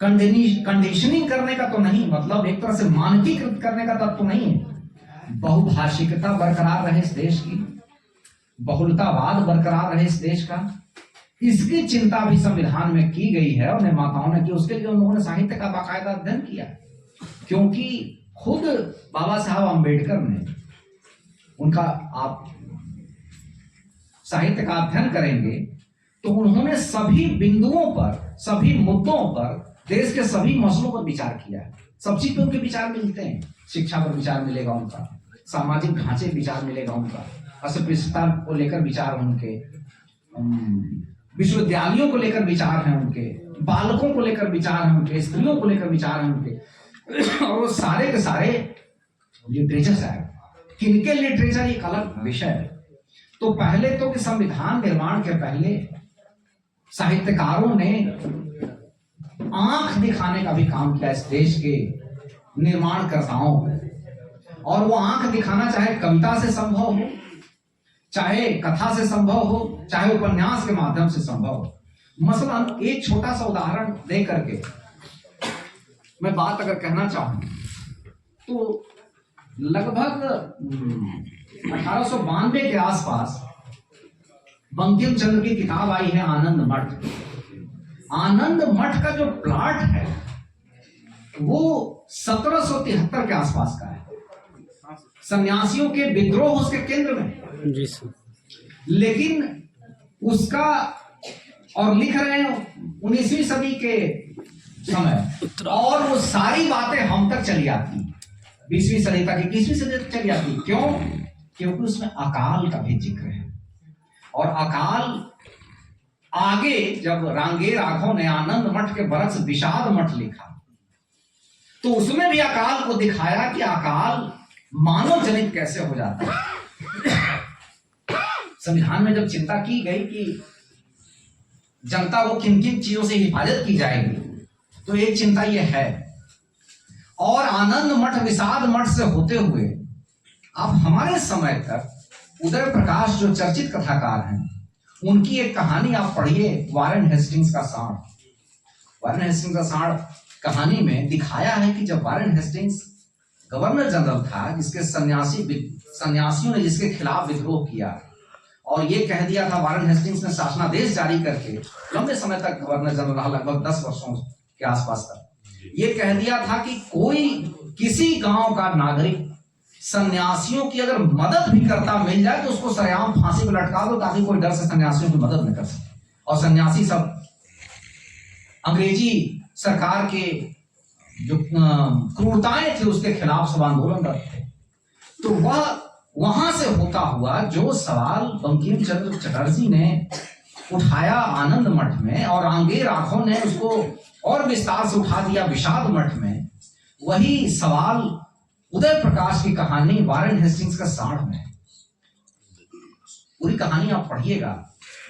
Conditioning करने का तो नहीं, मतलब एक तरह से मानकीकृत करने का तत्व तो नहीं है। बहुभाषिकता बरकरार रहे इस देश की, बहुलतावाद बरकरार रहे इस देश का, इसकी चिंता भी संविधान में की गई है और निर्माताओं ने की। उसके लिए उन्होंने साहित्य का बाकायदा अध्ययन किया, क्योंकि खुद बाबा साहब अम्बेडकर ने उनका, आप साहित्य का अध्ययन करेंगे तो उन्होंने सभी बिंदुओं पर, सभी मुद्दों पर, देश के सभी मसलों पर विचार किया है। सब चीज पे उनके विचार मिलते हैं। शिक्षा पर विचार मिलेगा उनका, सामाजिक ढांचे विचार मिलेगा उनका, अस्पृश्यता को लेकर विचार उनके, विश्वविद्यालयों को लेकर विचार है उनके, बालकों को लेकर विचार है उनके, स्त्रियों को लेकर विचार है उनके, और वो सारे के सारे लिटरेचर है। किनके लिटरेचर एक अलग विषय है। तो पहले तो कि संविधान निर्माण के पहले साहित्यकारों ने आंख दिखाने का भी काम किया इस देश के निर्माणकर्ताओं को, और वो आंख दिखाना चाहे कविता से संभव हो, चाहे कथा से संभव हो, चाहे उपन्यास के माध्यम से संभव हो। मसलन एक छोटा सा उदाहरण दे करके मैं बात अगर कहना चाहूं तो लगभग 1892 के आसपास बंकिम चंद्र की किताब आई है आनंद मठ। आनंद मठ का जो प्लॉट है वो 1773 के आसपास का है। सन्यासियों के विद्रोह उसके केंद्र में जी सर। लेकिन उसका, और लिख रहे हैं 19वीं सदी के समय, और वो सारी बातें हम तक चली आती, 20वीं सदी तक, 21वीं सदी तक चली आती। क्यों? क्योंकि उसमें अकाल का भी जिक्र है। और अकाल आगे जब रांगे राघव ने आनंद मठ के बरक्स विषाद मठ लिखा तो उसमें भी अकाल को दिखाया कि अकाल मानव जनित कैसे हो जाता है। संविधान में जब चिंता की गई कि जनता को किन किन चीजों से हिफाजत की जाएगी, तो एक चिंता यह है। और आनंद मठ विषाद मठ से होते हुए आप हमारे समय तक उदय प्रकाश जो चर्चित कथाकार हैं, उनकी एक कहानी आप पढ़िए, वारेन हेस्टिंग्स का सांड। वारेन हेस्टिंग्स का सांड कहानी में दिखाया है कि जब वारेन हेस्टिंग्स गवर्नर जनरल था, जिसके सन्यासियों ने जिसके खिलाफ विद्रोह किया, और ये कह दिया था, वारेन हेस्टिंग्स ने शासनादेश जारी करके, लंबे समय तक गवर्नर जनरल रहा, लगभग 10 वर्षों के आसपास तक, ये कह दिया था कि कोई किसी गांव का नागरिक सन्यासियों की अगर मदद भी करता मिल जाए तो उसको सरेआम फांसी पर लटका दो, ताकि कोई डर से सन्यासियों की मदद न कर सके। और सन्यासी सब अंग्रेजी सरकार के जो क्रूरताएं थी उसके खिलाफ सब आंदोलनरत थे। तो वह वहां से होता हुआ जो सवाल बंकिम चंद्र चटर्जी ने उठाया आनंद मठ में, और रांगे राघव ने उसको और विस्तार से उठा दिया विषाद मठ में, वही सवाल उदय प्रकाश की कहानी वारेन हेस्टिंग्स का सांड में। पूरी कहानी आप पढ़िएगा,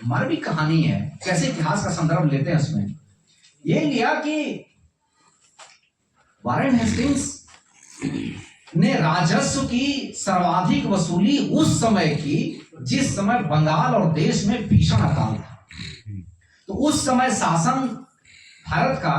मारवी कहानी है। कैसे इतिहास का संदर्भ लेते हैं उसमें, ये लिया कि वारेन हेस्टिंग्स ने राजस्व की सर्वाधिक वसूली उस समय की जिस समय बंगाल और देश में भीषण अकाल था। तो उस समय शासन भारत का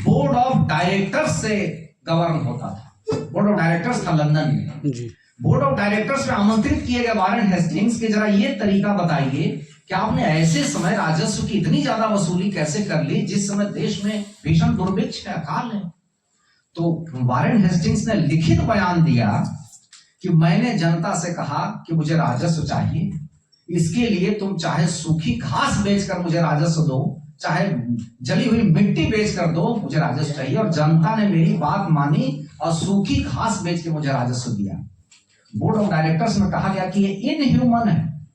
बोर्ड ऑफ डायरेक्टर्स से गवर्न होता था। बोर्ड ऑफ डायरेक्टर्स था लंदन में जी। बोर्ड ऑफ डायरेक्टर्स में आमंत्रित किए गए वारेन हेस्टिंग्स के, जरा ये तरीका बताइए कि आपने ऐसे समय राजस्व की इतनी ज्यादा वसूली कैसे कर ली जिस समय देश में भीषण दुर्भिक्ष है, अकाल है। तो वारेन हेस्टिंग्स ने लिखित बयान दिया कि मैंने जनता से कहा कि मुझे राजस्व चाहिए, इसके लिए तुम चाहे सूखी घास बेचकर मुझे राजस्व दो, चाहे जली हुई मिट्टी बेचकर दो, मुझे राजस्व चाहिए। और जनता ने मेरी बात मानी और सूखी घास बेच के मुझे राजस्व दिया। बोर्ड ऑफ डायरेक्टर्स में कहा गया कि ये इनह्यूमन है,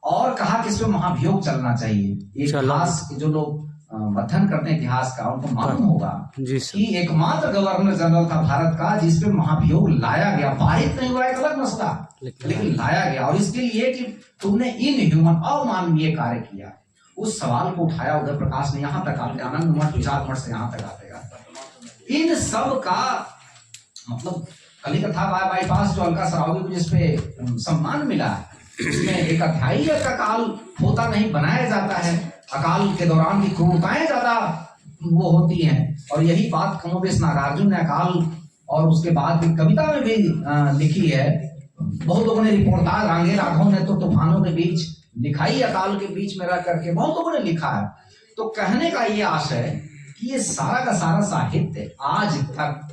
और कहा कि इसमें महाभियोग चलना चाहिए। इतिहास के जो लोग अध्ययन करते हैं इतिहास का, उनको मालूम होगा कि एकमात्र गवर्नर जनरल था भारत का जिस पे महाभियोग लाया गया। पारित नहीं हुआ एक अलग मसला, लेकिन लाया गया। और इसके लिए कि तुमने इनह्यूमन, अमानवीय कार्य किया। उस सवाल को उठाया उदय प्रकाश ने, यहाँ तक आते आनंद मठ विषाद मठ से यहाँ तक आते। इन सब का मतलब कलिकथा बाईपास जो अलका सरावगी को जिसपे सम्मान मिला, उसमें एक अध्याय अकाल होता नहीं बनाया जाता है। अकाल के दौरान की क्रूरताएं ज्यादा वो होती हैं। और यही बात कमोबेश नागार्जुन ने अकाल और उसके बाद कविता में भी लिखी है। बहुत लोगों ने रिपोर्टाज रांगे राघव ने तो तूफानों के बीच लिखाई, अकाल के बीच में रह करके बहुत लोगों ने लिखा है। तो कहने का ये आशय कि ये सारा का सारा साहित्य आज तक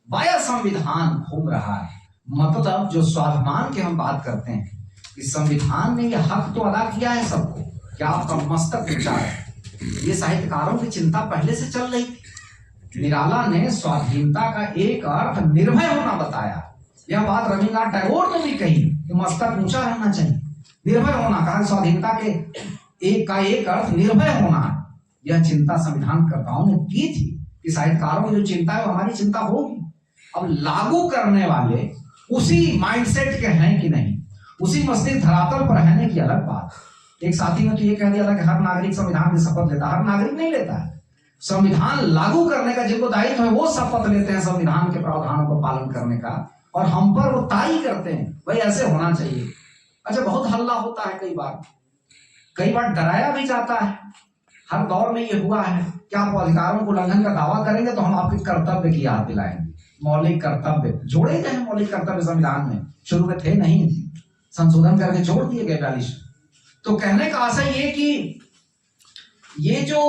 वाया संविधान घूम रहा है। मतलब जो स्वाभिमान की हम बात करते हैं कि संविधान ने ये हक तो अदा किया है सबको कि आपका मस्तक ऊंचा है। ये साहित्यकारों की चिंता पहले से चल रही थी। निराला ने स्वाधीनता का एक अर्थ निर्भय होना बताया। यह बात रविन्द्रनाथ टैगोर ने भी कही कि मस्तक ऊंचा रहना चाहिए, निर्भय होना। कहा स्वाधीनता के एक अर्थ निर्भय होना। यह चिंता संविधानकर्ताओं ने की थी कि साहित्यकारों की जो चिंता है वो हमारी चिंता होगी। अब लागू करने वाले उसी माइंडसेट के हैं कि नहीं, उसी मस्तिष्क धरातल पर रहने की अलग बात। एक साथी ने तो ये कह दिया था कि हर नागरिक संविधान की शपथ लेता। हर नागरिक नहीं लेता है। संविधान लागू करने का जिनको दायित्व है वो शपथ लेते हैं संविधान के प्रावधानों को पालन करने का, और हम पर वो ताई करते हैं भाई ऐसे होना चाहिए। अच्छा, बहुत हल्ला होता है, कई बार डराया भी जाता है। हर दौर में ये हुआ है कि आप अधिकारों को उल्लंघन का दावा करेंगे तो हम आपके कर्तव्य की याद दिलाएंगे। मौलिक कर्तव्य जोड़े गए हैं, मौलिक कर्तव्य संविधान में शुरू में थे नहीं, संशोधन करके जोड़ दिए गए 42। तो कहने का आशय ये कि ये जो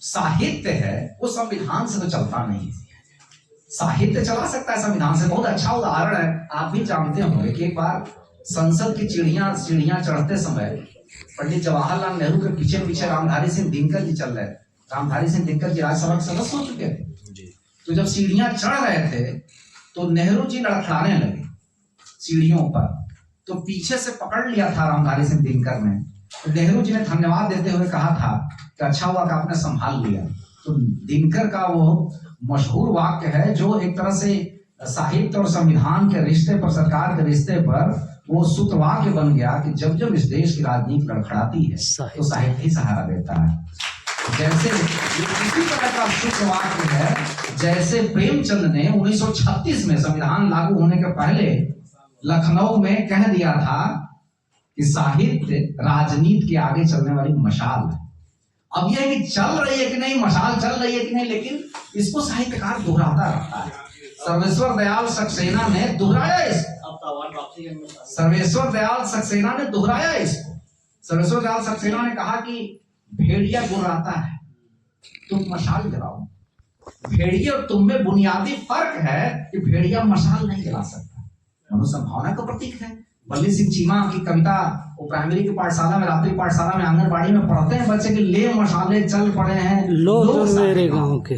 साहित्य है वो संविधान से तो चलता नहीं। साहित्य चला सकता है संविधान से। बहुत अच्छा उदाहरण है, आप भी जानते होंगे कि एक बार संसद की सीढ़ियां चढ़ते समय पंडित जवाहरलाल नेहरू के पीछे पीछे रामधारी सिंह दिनकर जी चल रहे थे। रामधारी सिंह दिनकर जी राज्यसभा के सदस्य हो चुके थे। तो जब सीढ़ियां चढ़ रहे थे तो नेहरू जी लड़खड़ाने लगे सीढ़ियों पर, तो पीछे से पकड़ लिया था रामधारी सिंह दिनकर ने। तो नेहरू जी ने धन्यवाद देते हुए कहा था कि अच्छा हुआ कि आपने संभाल लिया। तो दिनकर का वो मशहूर वाक्य है जो एक तरह से साहित्य और संविधान के रिश्ते पर, सरकार के रिश्ते पर वो सूत्रवाक्य बन गया कि जब जब इस देश की राजनीति लड़खड़ाती है तो साहित्य ही सहारा देता है। जैसे इसी तरह का सूत्रवाक्य है जैसे प्रेमचंद ने 1936 में संविधान लागू होने के पहले लखनऊ में कह दिया था कि साहित्य राजनीति के आगे चलने वाली मशाल है। अब यह कि चल रही है कि नहीं, मशाल चल रही है कि नहीं, लेकिन इसको साहित्यकार दोहराता रहता है। सर्वेश्वर दयाल सक्सेना ने दोहराया इसको। सर्वेश्वर दयाल सक्सेना ने दोहराया इसको। सर्वेश्वर दयाल सक्सेना ने कहा कि भेड़िया गुर्राता है, तुम मशाल जलाओ। भेड़िया और तुम में बुनियादी फर्क है कि भेड़िया मशाल नहीं जला सकता। मनुष्य भावना का प्रतीक है। बल्ली सिंह चीमा की कविता वो प्राइमरी की पाठशाला में, रात्रि पाठशाला में, आंगनबाड़ी में पढ़ते हैं बच्चे कि ले मशाले चल पड़े हैं लोग मेरे गांव के।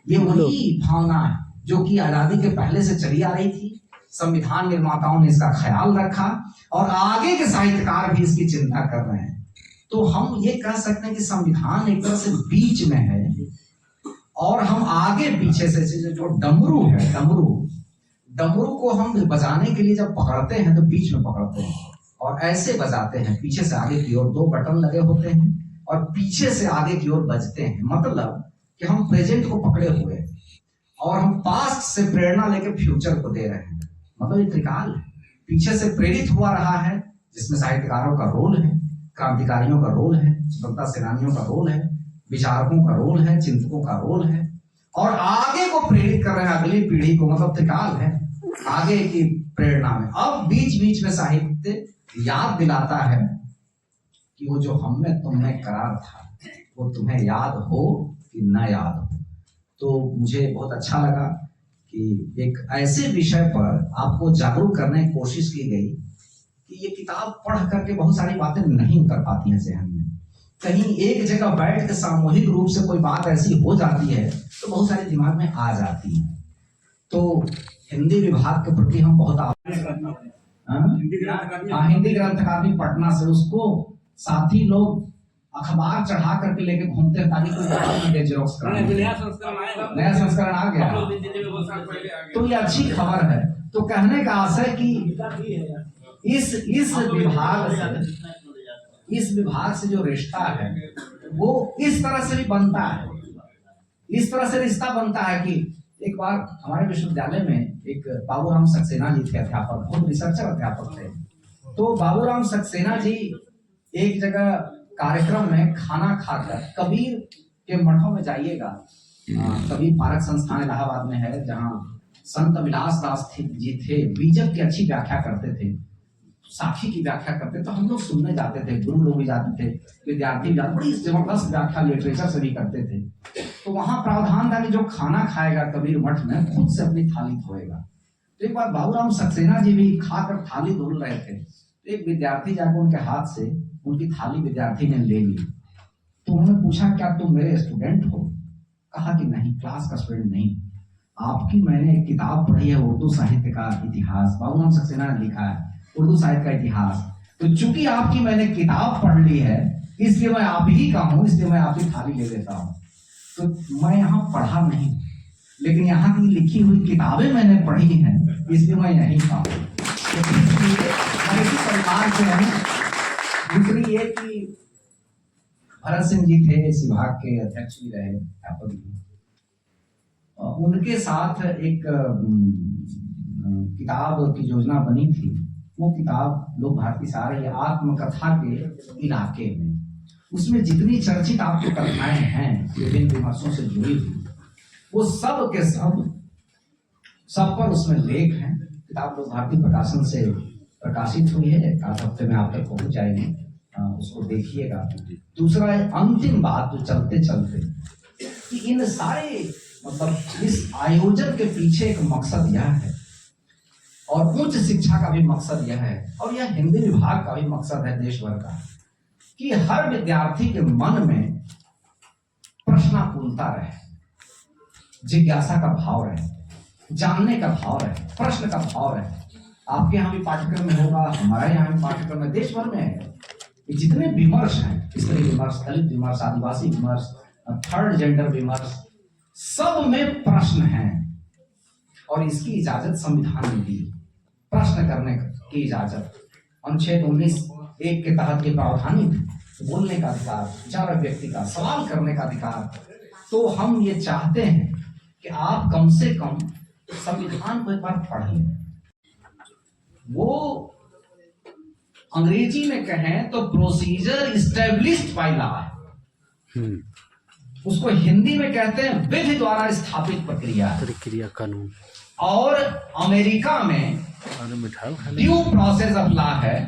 ये वही भावना है जो कि आजादी के पहले से चली आ रही थी। संविधान निर्माताओं ने इसका ख्याल रखा और आगे के साहित्यकार भी इसकी चिंता कर रहे हैं। तो हम ये कह सकते हैं कि संविधान एक तरह से बीच में है और हम आगे पीछे से जो डमरू है, डमरू को हम बजाने के लिए जब पकड़ते हैं तो बीच में पकड़ते हैं और ऐसे बजाते हैं, पीछे से आगे की ओर 2 बटन लगे होते हैं और पीछे से आगे की ओर बजते हैं। मतलब कि हम प्रेजेंट को पकड़े हुए हैं और हम पास्ट से प्रेरणा लेके फ्यूचर को दे रहे हैं। मतलब ये त्रिकाल है, पीछे से प्रेरित हुआ रहा है जिसमें साहित्यकारों का रोल है, क्रांतिकारियों का रोल है, स्वतंत्रता सेनानियों का रोल है, विचारकों का रोल है, चिंतकों का रोल है, और आगे को प्रेरित कर रहे हैं अगली पीढ़ी को। मतलब त्रिकाल है आगे की प्रेरणा में। अब बीच बीच में साहित्य याद दिलाता है कि वो जो हम में तुम में करार था वो तुम्हें याद हो कि न याद हो। तो मुझे बहुत अच्छा लगा कि एक ऐसे विषय पर आपको जागरूक करने की कोशिश की गई कि ये किताब पढ़ करके बहुत सारी बातें नहीं उतर पाती हैं जहन में। कहीं एक जगह बैठ के सामूहिक रूप से कोई बात ऐसी हो जाती है तो बहुत सारे दिमाग में आ जाती है। तो हिंदी विभाग के प्रति हम बहुत हिंदी ग्रंथ अकादमी पटना से उसको साथी लोग अखबार चढ़ा करके लेके घूमते हैं ताकि कोई जेरोक्स नया संस्करण आ गया। तो ये अच्छी खबर है। तो कहने का आशय कि इस विभाग से जो रिश्ता है वो इस तरह से भी बनता है, इस तरह से रिश्ता बनता है कि एक बार हमारे विश्वविद्यालय में एक बाबूराम सक्सेना जी थे अध्यापक, बहुत रिसर्चर अध्यापक थे। तो बाबूराम सक्सेना जी एक जगह कार्यक्रम में खाना खाकर, कबीर के मठों में जाइएगा, कबीर पारक संस्थान इलाहाबाद में है, जहाँ संत विलास दास जी थे, बीजक की अच्छी व्याख्या करते थे, साखी की व्याख्या करते, तो हम लोग सुनने जाते थे, गुरु लोग भी जाते थे, विद्यार्थी भी जाते, बड़ी जबरदस्त व्याख्या लिटरेचर से भी करते थे। तो वहां प्रावधान था कि जो खाना खाएगा कबीर मठ में खुद से अपनी थाली धोएगा। तो एक बार बाबूराम सक्सेना जी भी खाकर थाली धुल रहे थे, तो एक विद्यार्थी जाकर उनके हाथ से उनकी थाली विद्यार्थी ने ले ली। तो उन्होंने पूछा, क्या तुम मेरे स्टूडेंट हो? कहा कि नहीं, क्लास का स्टूडेंट नहीं, आपकी मैंने एक किताब पढ़ी है, उर्दू साहित्य का इतिहास, बाबूराम सक्सेना ने लिखा है उर्दू साहित्य का इतिहास। तो चूंकि आपकी मैंने किताब पढ़ ली है, इसलिए मैं आप ही का हूं, इसलिए मैं आपकी थाली ले लेता हूं। तो मैं यहाँ पढ़ा नहीं, लेकिन यहाँ की लिखी हुई किताबें मैंने पढ़ी हैं, इसलिए मैं यहीं का हूं। परिवार से हैं। दूसरी ये कि भरत सिंह जी थे, इस विभाग के अध्यक्ष भी रहे, अध्यापक भी। उनके साथ एक किताब की योजना बनी थी। वो किताब लोक भारती से आ रही है, आत्मकथा के इलाके में। उसमें जितनी चर्चित आपको कथाएं हैं विभिन्न विमर्शों से जुड़ी हुई, वो सब के सब पर उसमें लेख हैं। किताब लोक भारती प्रकाशन से प्रकाशित हुई है, एक आध हफ्ते में आप तक पहुंच जाएगी, उसको देखिएगा। दूसरा अंतिम बात जो चलते चलते कि इन सारे मतलब इस आयोजन के पीछे एक मकसद यह है, और उच्च शिक्षा का भी मकसद यह है, और यह हिंदी विभाग का भी मकसद है देश भर का, कि हर विद्यार्थी के मन में प्रश्नाकुलता रहे, जिज्ञासा का भाव रहे, जानने का भाव रहे, प्रश्न का भाव रहे। आपके यहाँ भी पाठ्यक्रम में होगा, हमारे यहाँ भी पाठ्यक्रम में, देश भर में है। जितने विमर्श हैं, स्त्री विमर्श, दलित विमर्श, आदिवासी विमर्श, थर्ड जेंडर विमर्श, सब में प्रश्न हैं, और इसकी इजाजत संविधान ने दी, प्रश्न करने की इजाजत। अनुच्छेद 19(1) के तहत ये प्रावधानित है, बोलने का अधिकार, विचार व्यक्ति का, सवाल करने का अधिकार। तो हम ये चाहते हैं कि आप कम से कम संविधान को एक बार पढ़ लें। वो अंग्रेजी में कहें तो प्रोसीजर इस्टेब्लिश्ड बाय लॉ है, उसको हिंदी में कहते हैं विधि द्वारा स्थापित प्रक्रिया कानून। और अमेरिका में ड्यू प्रोसेस ऑफ लॉ है,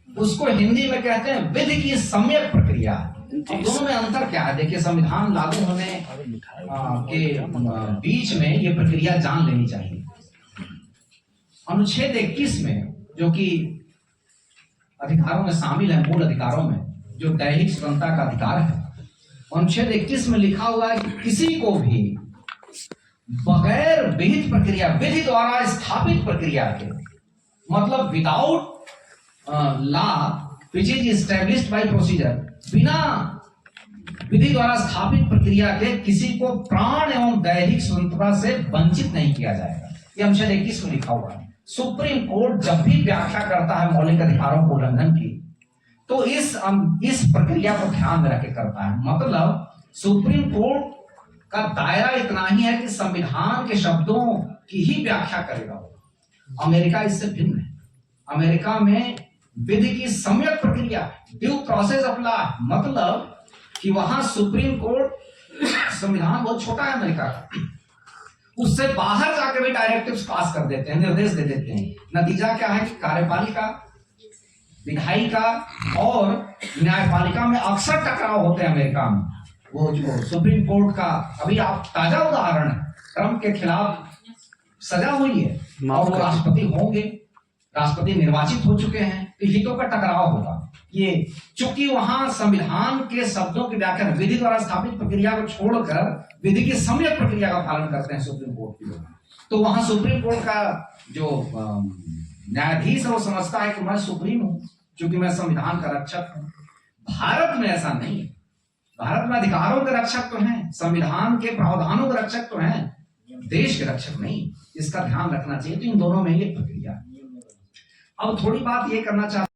उसको हिंदी में कहते हैं विधि की सम्यक प्रक्रिया। अब दोनों में अंतर क्या है? देखिए, संविधान लागू होने के बीच में ये प्रक्रिया जान लेनी चाहिए। अनुच्छेद 21 में, जो कि अधिकारों में शामिल है, मूल अधिकारों में, जो दैहिक स्वतंत्रता का अधिकार है, अनुच्छेद 21 में लिखा हुआ है कि किसी को भी बगैर विहित प्रक्रिया, विधि द्वारा स्थापित प्रक्रिया के, मतलब without law which is established bye procedure, बिना विधि द्वारा स्थापित प्रक्रिया के किसी को प्राण एवं दैहिक स्वतंत्रता से वंचित नहीं किया जाएगा। यह अनुच्छेद 21 में लिखा हुआ है। सुप्रीम कोर्ट जब भी व्याख्या करता है मौलिक अधिकारों को उल्लंघन की, तो इस प्रक्रिया को ध्यान में रखे करता है। मतलब सुप्रीम कोर्ट का दायरा इतना ही है कि संविधान के शब्दों की ही व्याख्या करेगा। अमेरिका इससे भिन्न है। अमेरिका में विधि की सम्यक प्रक्रिया, ड्यू प्रोसेस ऑफ लॉ, मतलब कि वहां सुप्रीम कोर्ट, संविधान बहुत छोटा है अमेरिका का, उससे बाहर जाकर भी डायरेक्टिव्स पास कर देते हैं, निर्देश दे देते हैं। नतीजा क्या है कि कार्यपालिका, विधायिका और न्यायपालिका में अक्सर टकराव होते हैं अमेरिका में। वो जो सुप्रीम कोर्ट का अभी आप ताजा उदाहरण है, ट्रंप के खिलाफ सजा हुई है और वो राष्ट्रपति होंगे, राष्ट्रपति निर्वाचित हो चुके हैं, तो हितों का टकराव होगा। ये चूंकि वहां संविधान के शब्दों की व्याख्या विधि द्वारा स्थापित प्रक्रिया को छोड़कर विधि की सम्यक प्रक्रिया का पालन करते हैं सुप्रीम कोर्ट के लोग, तो वहां सुप्रीम कोर्ट का जो न्यायाधीश है वो समझता है कि मैं सुप्रीम हूं, क्योंकि मैं संविधान का रक्षक हूं। भारत में ऐसा नहीं है। भारत में अधिकारों के रक्षक तो हैं, संविधान के प्रावधानों के रक्षक तो हैं, देश के रक्षक नहीं। इसका ध्यान रखना चाहिए। तो इन दोनों में ये प्रक्रिया। अब थोड़ी बात ये करना चाहते